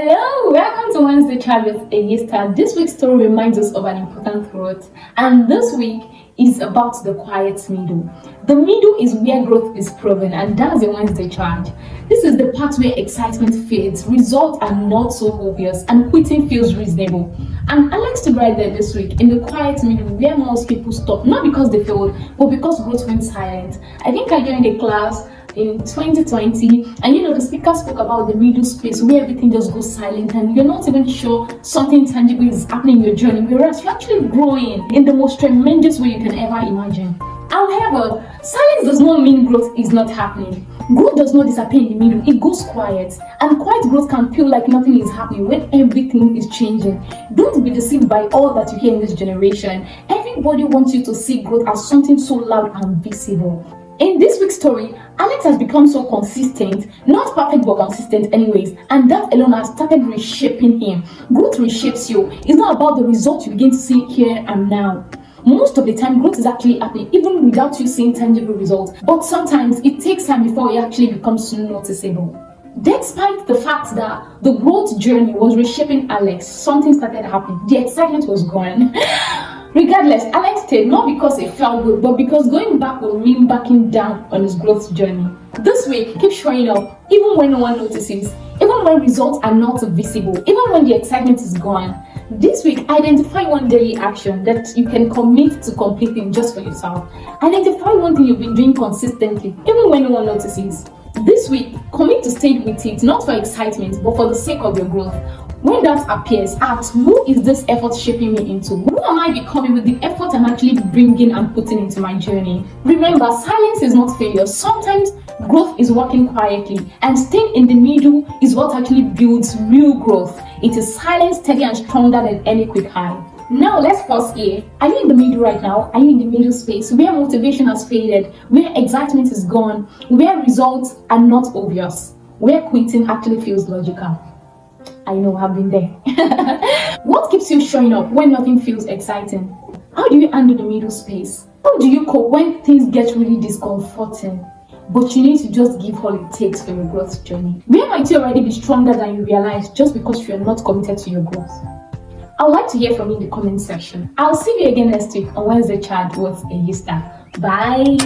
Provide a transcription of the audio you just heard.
Hello, welcome to Wednesday Chat with EYISTAR. This week's story reminds us of an important truth, and this week is about the quiet middle. The middle is where growth is proven, and that's the Wednesday Chat. This is the part where excitement fades, results are not so obvious, and quitting feels reasonable. And Alex to right there this week in the quiet middle where most people stop, not because they failed, but because growth went silent. I think I joined a class in 2020, and the speaker spoke about the middle space where everything just goes silent and you're not even sure something tangible is happening in your journey, whereas you're actually growing in the most tremendous way you can ever imagine. However, silence does not mean growth is not happening. Growth does not disappear in the middle, it goes quiet, and quiet growth can feel like nothing is happening when everything is changing. Don't be deceived by all that you hear in this generation. Everybody wants you to see growth as something so loud and visible. In this week's story, Alex has become so consistent, not perfect but consistent anyways, and that alone has started reshaping him. Growth reshapes you. It's not about the results you begin to see here and now. Most of the time, growth is actually happening even without you seeing tangible results, but sometimes it takes time before it actually becomes noticeable. Despite the fact that the growth journey was reshaping Alex, something started happening. The excitement was gone. Regardless, Alex stayed not because it felt good, but because going back will mean backing down on his growth journey. This week, keep showing up, even when no one notices, even when results are not visible, even when the excitement is gone. This week, identify one daily action that you can commit to completing just for yourself. Identify one thing you've been doing consistently, even when no one notices. This week, commit to stay with it, not for excitement, but for the sake of your growth. When that appears, ask, who is this effort shaping me into? Who am I becoming with the effort I'm actually bringing and putting into my journey? Remember, silence is not failure. Sometimes growth is working quietly, and staying in the middle is what actually builds real growth. It is silent, steady, and stronger than any quick high. Now let's pause here. Are you in the middle right now? Are you in the middle space where motivation has faded, where excitement is gone, where results are not obvious, where quitting actually feels logical? I know, I've been there. What keeps you showing up when nothing feels exciting? How do you handle the middle space? How do you cope when things get really discomforting, but you need to just give all it takes for your growth journey? Where might you already be stronger than you realize just because you are not committed to your growth? I would like to hear from you in the comment section. I'll see you again next week on Wednesday Chat with EYISTAR. Bye.